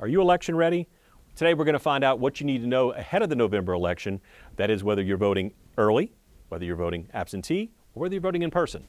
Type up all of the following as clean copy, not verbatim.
Are you election ready? Today we're going to find out what you need to know ahead of the November election. That is whether you're voting early, whether you're voting absentee, or whether you're voting in person.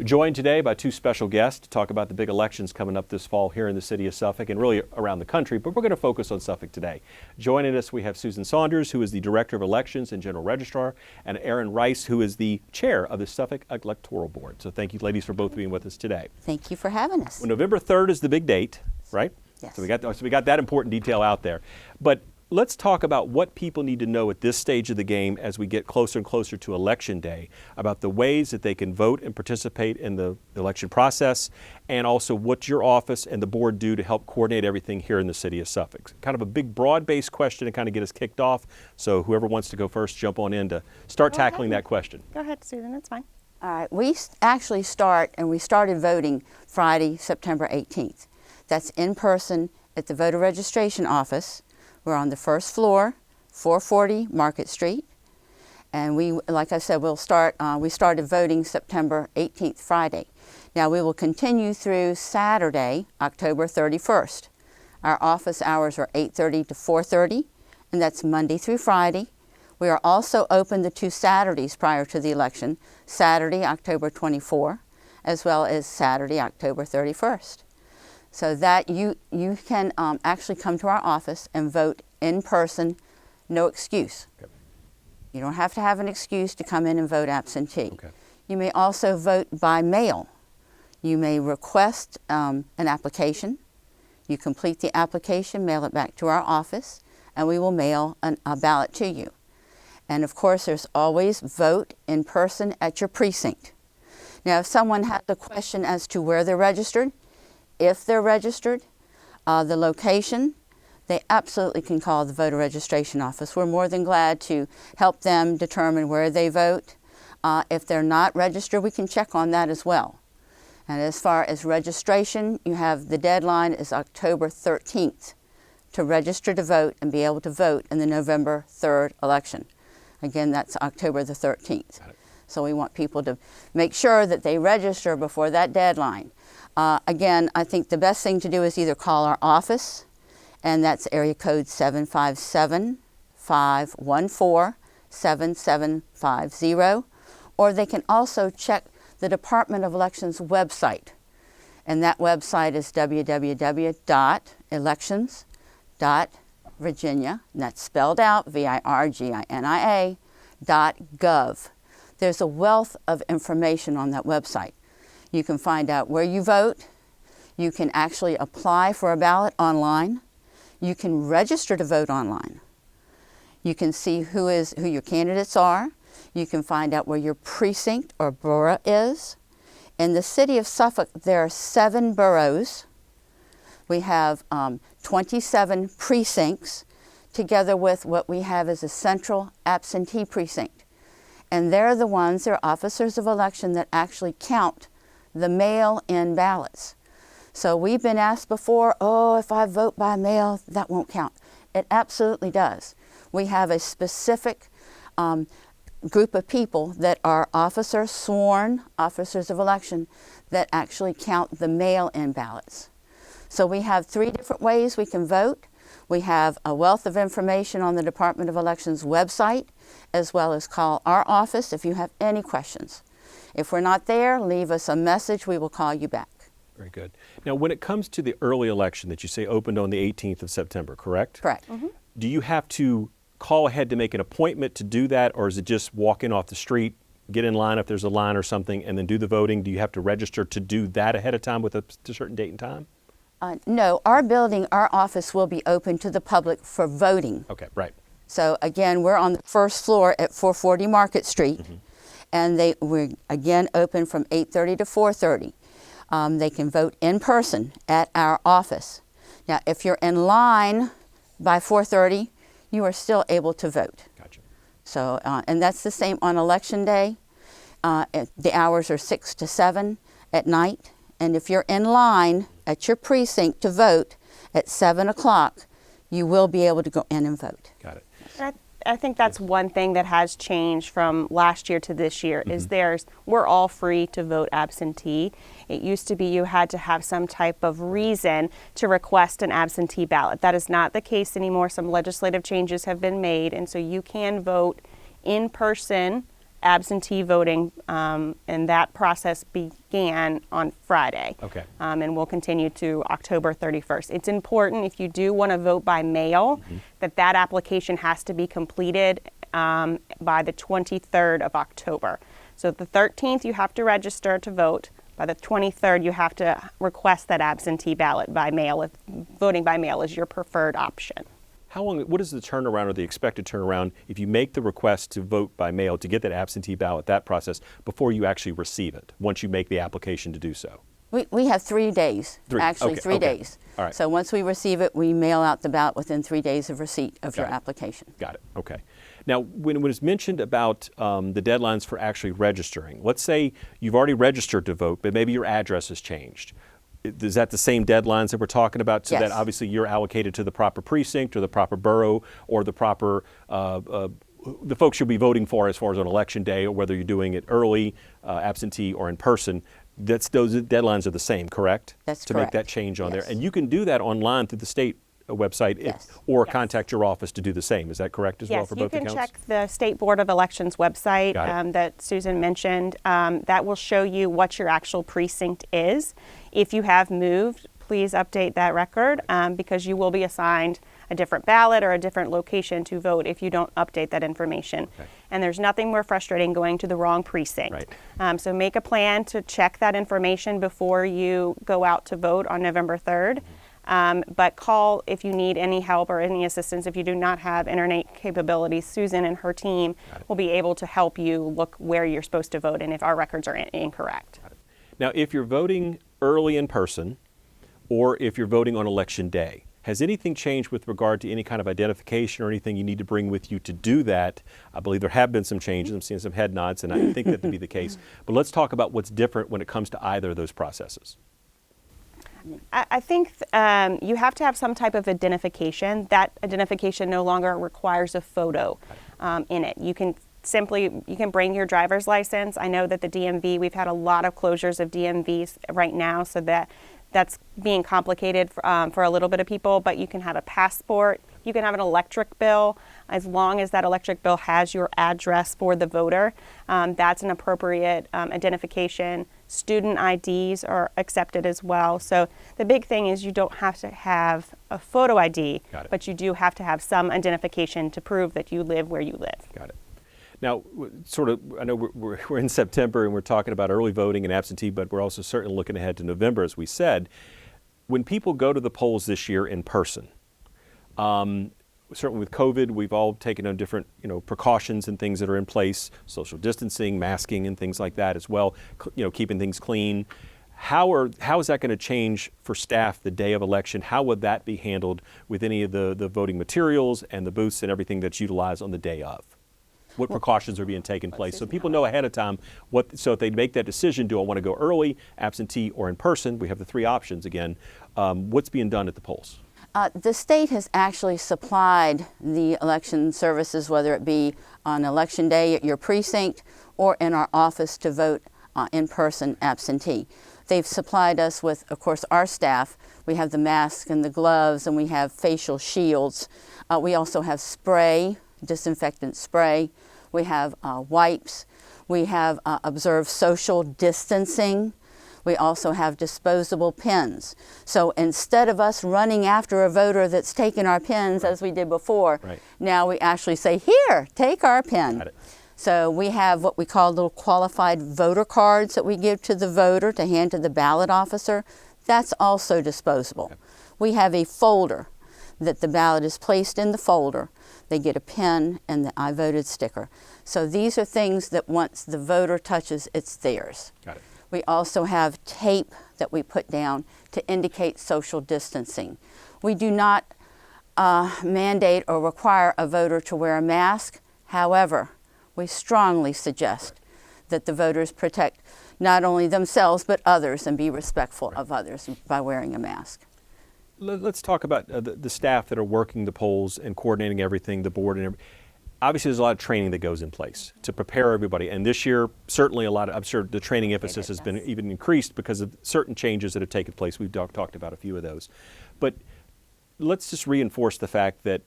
Joined today by two special guests to talk about the big elections coming up this fall here in the city of Suffolk and really around the country, but we're going to focus on Suffolk today. Joining us, we have Susan Saunders, who is the Director of Elections and General Registrar, and Aaron Rice, who is the Chair of the Suffolk Electoral Board. So thank you, ladies, for both being with us today. Thank you for having us. Well, November 3rd is the big date, right? Yes. So we got that important detail out there. But let's talk about what people need to know at this stage of the game as we get closer and closer to Election Day about the ways that they can vote and participate in the election process, and also what your office and the board do to help coordinate everything here in the city of Suffolk. Kind of a big broad-based question to kind of get us kicked off. So whoever wants to go first, jump on in to start tackling that question. Go ahead, Susan, that's fine. All right, we actually started voting Friday, September 18th. That's in person at the voter registration office. We're on the first floor, 440 Market Street. And we, like I said, we started voting September 18th, Friday. Now we will continue through Saturday, October 31st. Our office hours are 8:30 to 4:30, and that's Monday through Friday. We are also open the 2 Saturdays prior to the election, Saturday, October 24, as well as Saturday, October 31st. So that you can actually come to our office and vote in person, no excuse. Okay. You don't have to have an excuse to come in and vote absentee. Okay. You may also vote by mail. You may request an application. You complete the application, mail it back to our office, and we will mail a ballot to you. And of course, there's always vote in person at your precinct. Now, if someone has a question as to where they're registered, if they're registered, the location, they absolutely can call the voter registration office. We're more than glad to help them determine where they vote. If they're not registered, we can check on that as well. And as far as registration, you have the deadline is October 13th to register to vote and be able to vote in the November 3rd election. Again, that's October the 13th. So we want people to make sure that they register before that deadline. Again, I think the best thing to do is either call our office, and that's area code 757-514-7750, or they can also check the Department of Elections website, and that website is www.elections.virginia, and that's spelled out VIRGINIA.gov. There's a wealth of information on that website. You can find out where you vote. You can actually apply for a ballot online. You can register to vote online. You can see who your candidates are. You can find out where your precinct or borough is. In the city of Suffolk, there are 7 boroughs. We have 27 precincts, together with what we have as a central absentee precinct. And they're officers of election that actually count the mail-in ballots. So we've been asked before, oh, if I vote by mail, that won't count. It absolutely does. We have a specific group of people that are sworn officers of election that actually count the mail-in ballots. So we have 3 different ways we can vote. We have a wealth of information on the Department of Elections website, as well as call our office if you have any questions. If we're not there, leave us a message. We will call you back. Very good. Now, when it comes to the early election that you say opened on the 18th of September, correct? Correct. Mm-hmm. Do you have to call ahead to make an appointment to do that, or is it just walk in off the street, get in line if there's a line or something, and then do the voting? Do you have to register to do that ahead of time with a certain date and time? No, our office will be open to the public for voting. Okay, right. So again, we're on the first floor at 440 Market Street. Mm-hmm. And we're again open from 8:30 to 4:30. They can vote in person at our office. Now, if you're in line by 4:30, you are still able to vote. Gotcha. So, and that's the same on Election Day. The hours are 6 to 7 at night. And if you're in line at your precinct to vote at 7 o'clock, you will be able to go in and vote. Got it. I think that's one thing that has changed from last year to this year is we're all free to vote absentee. It used to be you had to have some type of reason to request an absentee ballot. That is not the case anymore. Some legislative changes have been made, and so you can vote in person absentee voting, and that process began on Friday. Okay. And will continue to October 31st. It's important if you do want to vote by mail that application has to be completed by the 23rd of October. So the 13th you have to register to vote. By the 23rd you have to request that absentee ballot by mail if voting by mail is your preferred option. How long, what is the turnaround or the expected turnaround if you make the request to vote by mail to get that absentee ballot, that process, before you actually receive it, once you make the application to do so? We have 3 days, actually Okay, 3 okay. days. All right. So once we receive it, we mail out the ballot within 3 days of receipt of your application. Got it. Okay. Now, when it's mentioned about the deadlines for actually registering, let's say you've already registered to vote, but maybe your address has changed. Is that the same deadlines that we're talking about? So Yes. that obviously you're allocated to the proper precinct or the proper borough or the proper the folks you'll be voting for as far as on election day, or whether you're doing it early, absentee, or in person. Those deadlines are the same, correct? That's to correct. make that change on Yes. there, and you can do that online through the state website, Yes. or Yes. contact your office to do the same. Is that correct as well Yes, for you both can accounts? check the State Board of Elections website Got it. that Susan mentioned. That will show you what your actual precinct is. If you have moved, please update that record because you will be assigned a different ballot or a different location to vote if you don't update that information. Okay. And there's nothing more frustrating going to the wrong precinct. Right. So make a plan to check that information before you go out to vote on November 3rd. But call if you need any help or any assistance. If you do not have internet capabilities, Susan and her team will be able to help you look where you're supposed to vote and if our records are incorrect. Now, if you're voting early in person, or if you're voting on election day, has anything changed with regard to any kind of identification or anything you need to bring with you to do that? I believe there have been some changes. I'm seeing some head nods, and I think that to be the case. But let's talk about what's different when it comes to either of those processes. I think you have to have some type of identification. That identification no longer requires a photo in it. You can bring your driver's license. I know that the DMV, we've had a lot of closures of DMVs right now, so that's being complicated for a little bit of people, but you can have a passport, you can have an electric bill, as long as that electric bill has your address for the voter. That's an appropriate identification. Student IDs are accepted as well. So the big thing is you don't have to have a photo ID, but you do have to have some identification to prove that you live where you live. Got it. Now, I know we're in September and we're talking about early voting and absentee, but we're also certainly looking ahead to November, as we said. When people go to the polls this year in person, certainly with COVID, we've all taken on different, precautions and things that are in place, social distancing, masking, and things like that as well, keeping things clean. How is that going to change for staff the day of election? How would that be handled with any of the voting materials and the booths and everything that's utilized on the day of? What precautions are being taken place so people know ahead of time so if they make that decision, do I want to go early, absentee, or in person? We have the 3 options again. What's being done at the polls? The state has actually supplied the election services, whether it be on election day at your precinct or in our office to vote in person absentee. They've supplied us with, of course, our staff. We have the masks and the gloves, and we have facial shields. We also have spray, disinfectant spray. We have wipes. We have observed social distancing. We also have disposable pens. So instead of us running after a voter that's taken our pens as we did before, now we actually say, here, take our pen. Got it. So we have what we call little qualified voter cards that we give to the voter to hand to the ballot officer. That's also disposable. Okay. We have a folder that the ballot is placed in the folder. They get a pen and the I voted sticker. So these are things that once the voter touches, it's theirs. Got it. We also have tape that we put down to indicate social distancing. We do not mandate or require a voter to wear a mask. However, we strongly suggest that the voters protect not only themselves but others and be respectful of others by wearing a mask. Let's talk about the staff that are working the polls and coordinating everything, the board and everything. obviously there's a lot of training that goes in place to prepare everybody. And this year, certainly I'm sure the training emphasis has been even increased because of certain changes that have taken place. We've talked about a few of those. But let's just reinforce the fact that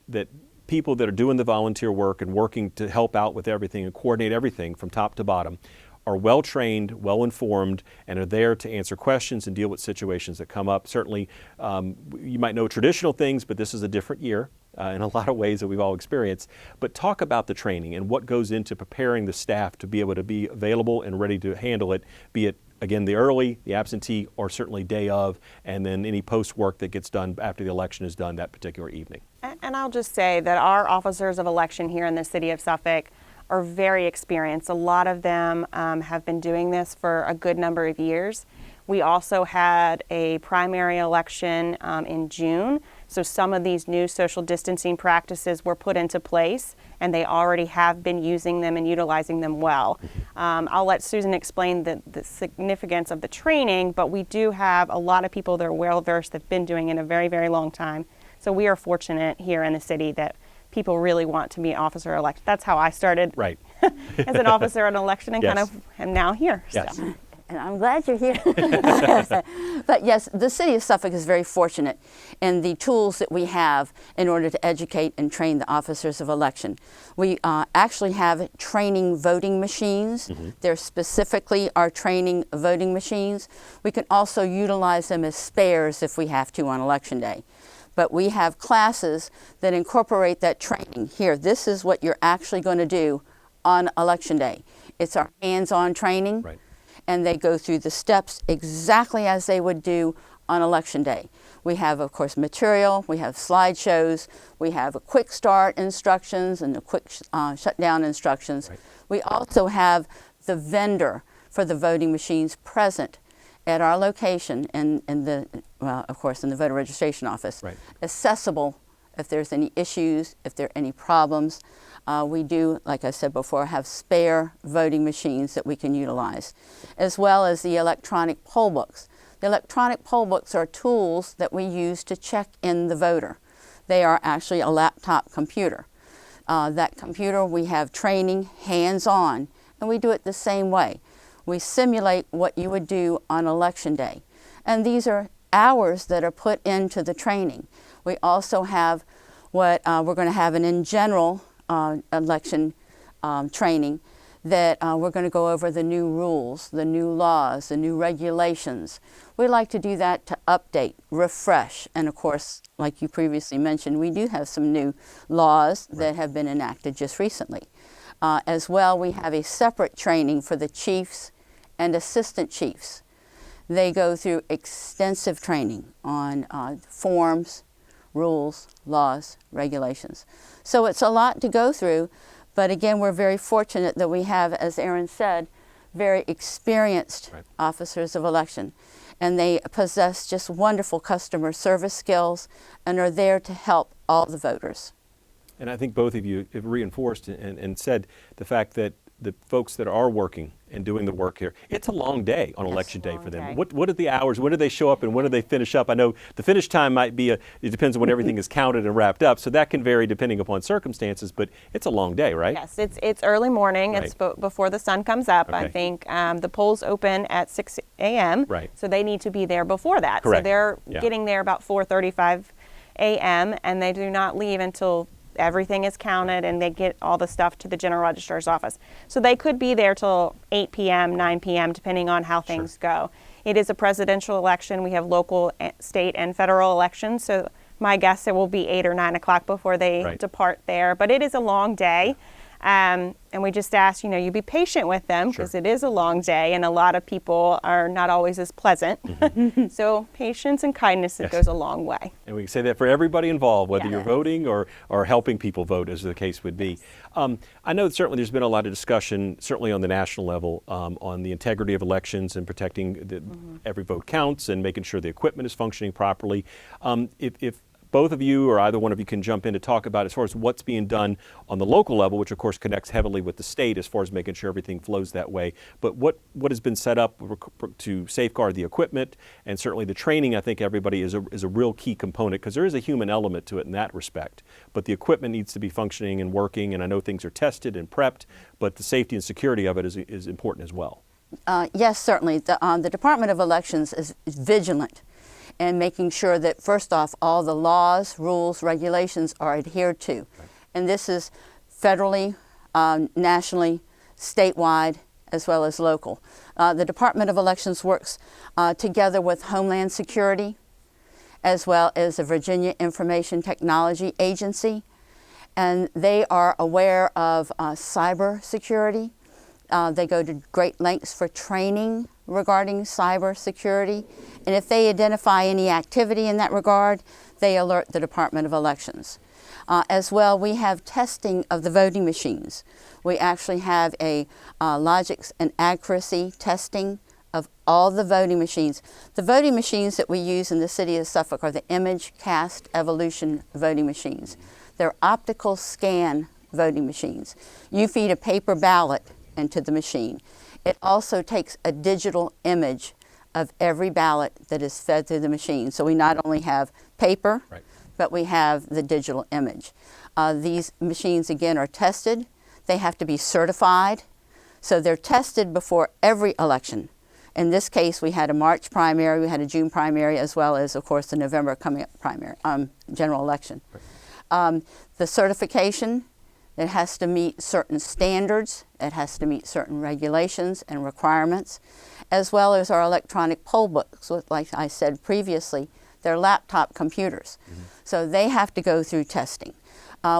people that are doing the volunteer work and working to help out with everything and coordinate everything from top to bottom are well trained, well informed, and are there to answer questions and deal with situations that come up. Certainly, you might know traditional things, but this is a different year in a lot of ways that we've all experienced. But talk about the training and what goes into preparing the staff to be able to be available and ready to handle it, be it, again, the early, the absentee, or certainly day of, and then any post work that gets done after the election is done that particular evening. And I'll just say that our officers of election here in the city of Suffolk are very experienced. A lot of them have been doing this for a good number of years. We also had a primary election in June, so some of these new social distancing practices were put into place, and they already have been using them and utilizing them well. I'll let Susan explain the significance of the training, but we do have a lot of people that are well-versed that have been doing it a very, very long time. So we are fortunate here in the city that people really want to be officer elected. That's how I started Right. as an officer in election and Yes. kind of am now here. Yes. So. And I'm glad you're here. But yes, the city of Suffolk is very fortunate in the tools that we have in order to educate and train the officers of election. We actually have training voting machines. They're specifically our training voting machines. We can also utilize them as spares if we have to on election day. But we have classes that incorporate that training. Here, this is what you're actually going to do on election day. It's our hands-on training. Right. And they go through the steps exactly as they would do on election day. We have, of course, material, we have slideshows, we have a quick start instructions and a quick shutdown instructions. Right. We also have the vendor for the voting machines present at our location of course, in the voter registration office. Right. Accessible if there's any issues, if there are any problems. We do, like I said before, have spare voting machines that we can utilize, as well as the electronic poll books. The electronic poll books are tools that we use to check in the voter. They are actually a laptop computer. That computer, we have training hands-on, and we do it the same way. We simulate what you would do on election day. And these are hours that are put into the training. We also have what we're going to have an in general election training that we're going to go over the new rules, the new laws, the new regulations. We like to do that to update, refresh, and of course, like you previously mentioned, we do have some new laws that have been enacted just recently. As well, we have a separate training for the chiefs and assistant chiefs. They go through extensive training on forms, rules, laws, regulations. So it's a lot to go through, but again, we're very fortunate that we have, as Aaron said, very experienced Right. officers of election. And they possess just wonderful customer service skills and are there to help all the voters. And I think both of you have reinforced and said the fact that the folks that are working and doing the work here, it's a long day on election day for them. day. What are the hours? When do they show up and when do they finish up? I know the finish time might be, it depends on when everything is counted and wrapped up, so that can vary depending upon circumstances, but it's a long day, right? Yes, it's early morning. Right. It's before the sun comes up. I Okay. think the polls open at 6 a.m. Right. So they need to be there before that. Correct. So they're Yeah. getting there about 4:35 a.m. and they do not leave until everything is counted and they get all the stuff to the general registrar's office. So they could be there till 8 p.m., 9 p.m., depending on how things go. It is a presidential election. We have local, state, and federal elections. So my guess it will be 8 or 9 o'clock before they Right. depart there. But it is a long day. And we just ask, you be patient with them because Sure. it is a long day and a lot of people are not always as pleasant. So patience and kindness, it Yes. goes a long way. And we can say that for everybody involved, whether Yeah. you're voting or helping people vote, as the case would be. I know that certainly there's been a lot of discussion, certainly on the national level, on the integrity of elections and protecting every vote counts and making sure the equipment is functioning properly. If both of you or either one of you can jump in to talk about as far as what's being done on the local level, which of course connects heavily with the state as far as making sure everything flows that way. But what has been set up to safeguard the equipment, and certainly the training, I think everybody is a real key component, because there is a human element to it in that respect. But the equipment needs to be functioning and working, and I know things are tested and prepped, but the safety and security of it is important as well. Yes, certainly. The Department of Elections is vigilant in making sure that, first off, all the laws, rules, regulations are adhered to. Right. And this is federally, nationally, statewide, as well as local. The Department of Elections works together with Homeland Security, as well as the Virginia Information Technology Agency, and they are aware of cyber security. They go to great lengths for training regarding cyber security, and if they identify any activity in that regard, they alert the Department of Elections. As well, we have testing of the voting machines. We actually have a logics and accuracy testing of all the voting machines. The voting machines that we use in the city of Suffolk are the image cast evolution voting machines. They're optical scan voting machines. You feed a paper ballot into the machine. It also takes a digital image of every ballot that is fed through the machine. So we not only have paper, right, but we have the digital image. These machines, again, are tested. They have to be certified. So they're tested before every election. In this case, we had a March primary, we had a June primary, as well as, of course, the November coming up primary, general election. Right. The certification, it has to meet certain standards, it has to meet certain regulations and requirements, as well as our electronic poll books. Like I said previously, they're laptop computers. Mm-hmm. So they have to go through testing.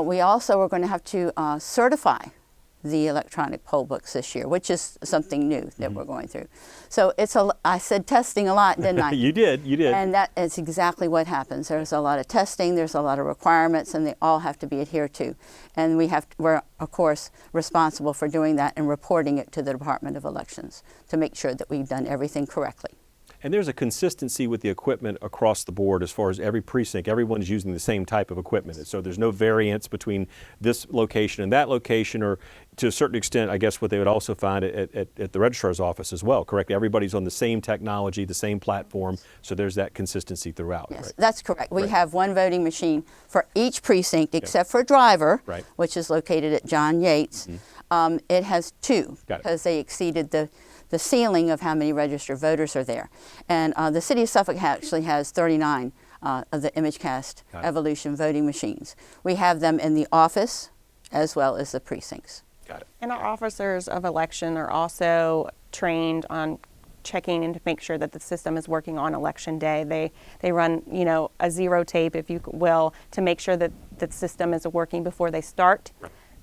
We also are going to have to certify the electronic poll books this year, which is something new that mm-hmm. we're going through. So I said testing a lot, didn't I? You did. And that is exactly what happens. There's a lot of testing, there's a lot of requirements, and they all have to be adhered to. And we're, of course, responsible for doing that and reporting it to the Department of Elections to make sure that we've done everything correctly. And there's a consistency with the equipment across the board as far as every precinct. Everyone's using the same type of equipment. So there's no variance between this location and that location, or to a certain extent, I guess what they would also find at the Registrar's office as well, correct? Everybody's on the same technology, the same platform, so there's that consistency throughout. Yes, right? That's correct. We have one voting machine for each precinct except for driver, right, which is located at John Yates. Mm-hmm. It has two because they exceeded the ceiling of how many registered voters are there. And the city of Suffolk actually has 39 of the ImageCast Evolution voting machines. We have them in the office as well as the precincts. Got it. And our officers of election are also trained on checking and to make sure that the system is working on election day. They run, a zero tape, if you will, to make sure that the system is working before they start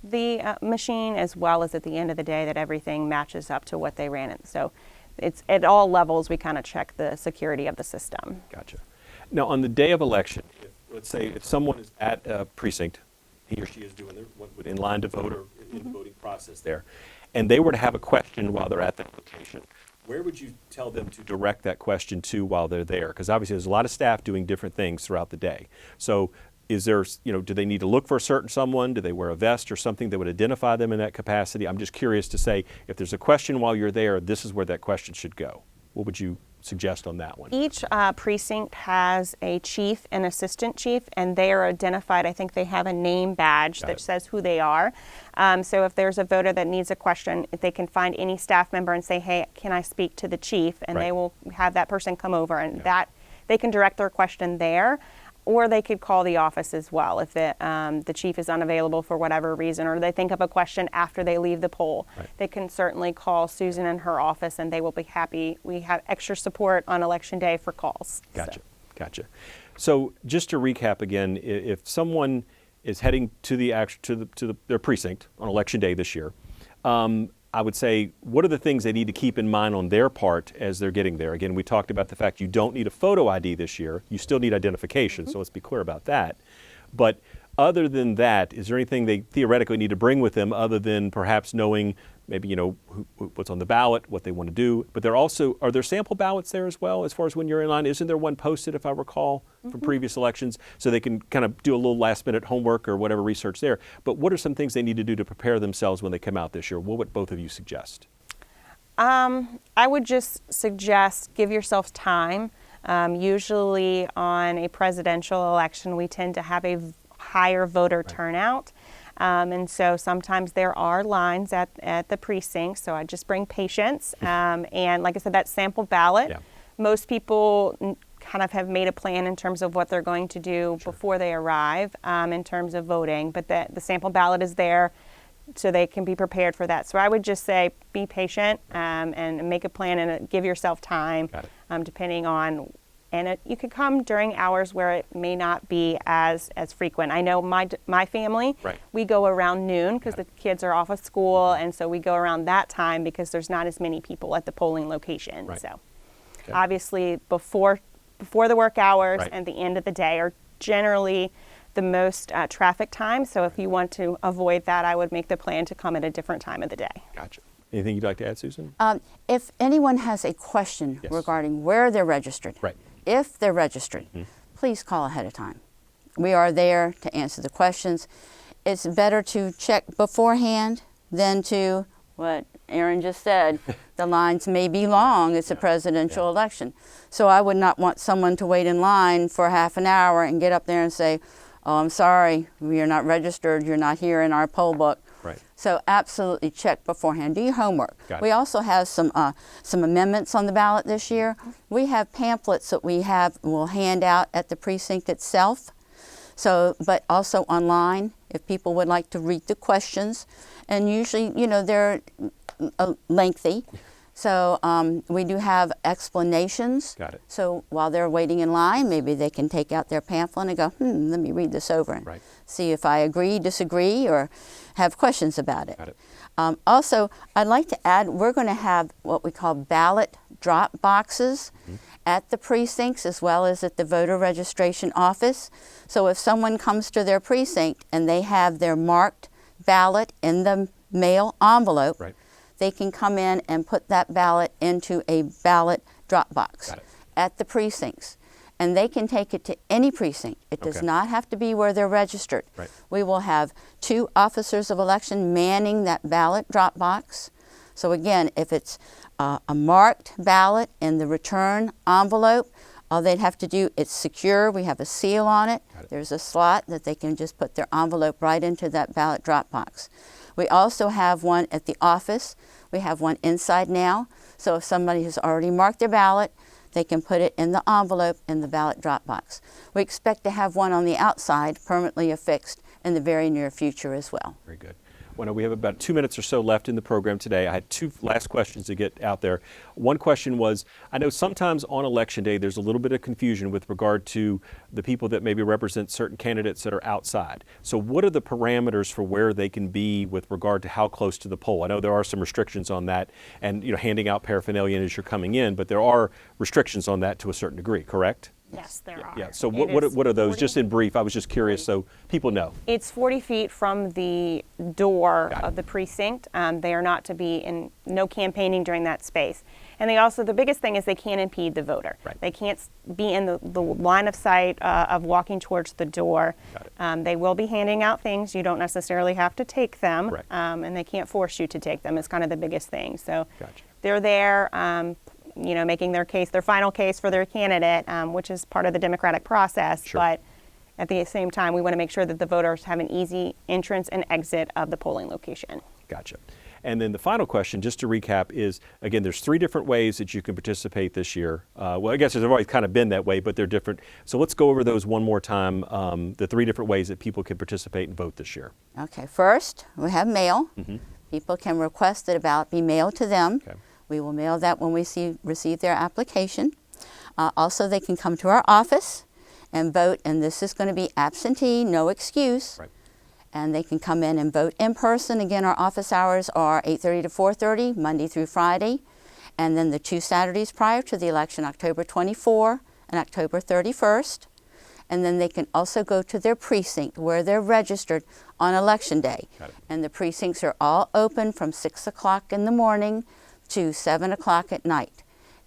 the machine, as well as at the end of the day that everything matches up to what they ran it. So it's at all levels we kind of check the security of the system. Gotcha. Now on the day of election, let's say if someone is at a precinct, he or she is doing in line to vote or in the voting process there, and they were to have a question while they're at that location, where would you tell them to direct that question to while they're there? Because obviously there's a lot of staff doing different things throughout the day. So is there, do they need to look for a certain someone? Do they wear a vest or something that would identify them in that capacity? I'm just curious to say, if there's a question while you're there, this is where that question should go. What would you suggest on that one? Each precinct has a chief and assistant chief, and they are identified. I think they have a name badge that says who they are. So if there's a voter that needs a question, they can find any staff member and say, hey, can I speak to the chief? And they will have that person come over, and that they can direct their question there. Or they could call the office as well if the chief is unavailable for whatever reason, or they think of a question after they leave the poll. Right. They can certainly call Susan in her office, and they will be happy. We have extra support on Election Day for calls. Gotcha. So just to recap again, if someone is heading to their precinct on Election Day this year, I would say, what are the things they need to keep in mind on their part as they're getting there? Again, we talked about the fact you don't need a photo ID this year. You still need identification, so let's be clear about that. But other than that, is there anything they theoretically need to bring with them other than perhaps knowing maybe, what's on the ballot, what they want to do. But are there sample ballots there as well as far as when you're in line? Isn't there one posted, if I recall, from previous elections, so they can kind of do a little last minute homework or whatever research there? But what are some things they need to do to prepare themselves when they come out this year? What would both of you suggest? I would just suggest give yourself time. Usually on a presidential election, we tend to have a higher voter turnout. And so sometimes there are lines at the precinct, so I just bring patience. And like I said, that sample ballot, most people kind of have made a plan in terms of what they're going to do before they arrive in terms of voting, but the sample ballot is there so they can be prepared for that. So I would just say be patient and make a plan and give yourself time depending on. And you could come during hours where it may not be as frequent. I know my family, we go around noon because the kids are off of school, and so we go around that time because there's not as many people at the polling location. So obviously before the work hours and the end of the day are generally the most traffic time. So if you want to avoid that, I would make the plan to come at a different time of the day. Gotcha. Anything you'd like to add, Susan? If anyone has a question regarding where they're registered, if they're registered, please call ahead of time. We are there to answer the questions. It's better to check beforehand than to, what Aaron just said, the lines may be long. It's a presidential election. So I would not want someone to wait in line for half an hour and get up there and say, oh, I'm sorry, you're not registered, you're not here in our poll book. So absolutely check beforehand. Do your homework. We also have some amendments on the ballot this year. We have pamphlets that we'll hand out at the precinct itself. So, but also online if people would like to read the questions. And usually, they're lengthy. So we do have explanations. So while they're waiting in line, maybe they can take out their pamphlet and go, let me read this over and see if I agree, disagree, or have questions about it. Also, I'd like to add, we're going to have what we call ballot drop boxes at the precincts as well as at the voter registration office. So if someone comes to their precinct and they have their marked ballot in the mail envelope, they can come in and put that ballot into a ballot drop box at the precincts. And they can take it to any precinct. It does not have to be where they're registered. We will have 2 officers of election manning that ballot drop box. So again, if it's a marked ballot in the return envelope, all they'd have to do, it's secure, we have a seal on it. There's a slot that they can just put their envelope right into that ballot drop box. We also have one at the office. We have one inside now. So if somebody has already marked their ballot, they can put it in the envelope in the ballot drop box. We expect to have one on the outside permanently affixed in the very near future as well. Very good. Well, we have about 2 minutes or so left in the program today. I had 2 last questions to get out there. One question was, I know sometimes on Election Day there's a little bit of confusion with regard to the people that maybe represent certain candidates that are outside. So what are the parameters for where they can be with regard to how close to the poll? I know there are some restrictions on that and handing out paraphernalia as you're coming in, but there are restrictions on that to a certain degree, correct? Yes, there are. Yeah. So what are those? Just in brief, I was just curious so people know. It's 40 feet from the door of the precinct. They are not to be in no campaigning during that space. And the biggest thing is they can't impede the voter. They can't be in the line of sight of walking towards the door. They will be handing out things. You don't necessarily have to take them. And they can't force you to take them. It's kind of the biggest thing. So they're there. Making their final case for their candidate, which is part of the democratic process. But at the same time, we want to make sure that the voters have an easy entrance and exit of the polling location. Gotcha. And then the final question, just to recap, is, again, there's 3 different ways that you can participate this year. Well, I guess there's always kind of been that way, but they're different. So let's go over those one more time, the 3 different ways that people can participate and vote this year. Okay, first, we have mail. People can request that a ballot be mailed to them. We will mail that when we receive their application. Also, they can come to our office and vote, and this is going to be absentee, no excuse. And they can come in and vote in person. Again, our office hours are 8:30 to 4:30, Monday through Friday. And then the 2 Saturdays prior to the election, October 24 and October 31st. and then they can also go to their precinct where they're registered on Election Day. Got it. And the precincts are all open from 6 o'clock in the morning to 7 o'clock at night.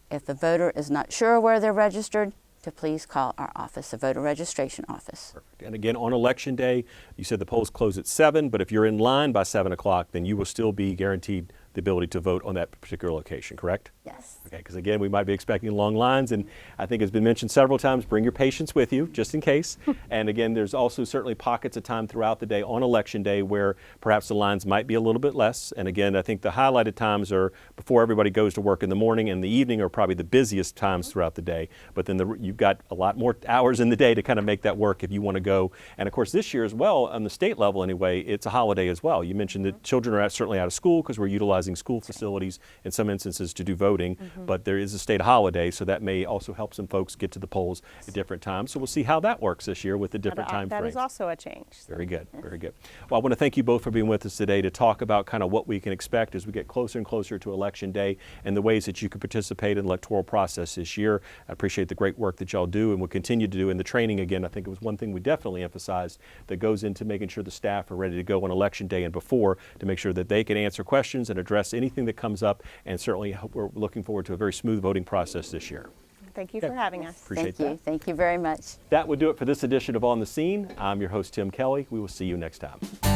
If the voter is not sure where they're registered, to please call our office, the voter registration office. Perfect. And again, on Election Day, you said the polls close at 7, but if you're in line by 7 o'clock, then you will still be guaranteed the ability to vote on that particular location, correct? Yes. Okay, because again, we might be expecting long lines, and I think it's been mentioned several times, bring your patients with you, just in case. And again, there's also certainly pockets of time throughout the day on Election Day where perhaps the lines might be a little bit less. And again, I think the highlighted times are before everybody goes to work in the morning, and the evening are probably the busiest times throughout the day. But then you've got a lot more hours in the day to kind of make that work if you want to go. And of course, this year as well, on the state level anyway, it's a holiday as well. You mentioned that children are certainly out of school because we're utilizing school facilities in some instances to do voting, but there is a state holiday, so that may also help some folks get to the polls at different times. So we'll see how that works this year with the different time frames. That is also a change. Very good, very good. Well, I want to thank you both for being with us today to talk about kind of what we can expect as we get closer and closer to Election Day and the ways that you can participate in the electoral process this year. I appreciate the great work that y'all do and will continue to do in the training. Again, I think it was one thing we definitely emphasized that goes into making sure the staff are ready to go on Election Day and before to make sure that they can answer questions and address anything that comes up, and certainly we're looking forward to a very smooth voting process this year. Thank you for having us. Appreciate Thank you. that. Thank you very much. That would do it for this edition of On the Scene. I'm your host, Tim Kelly. We will see you next time.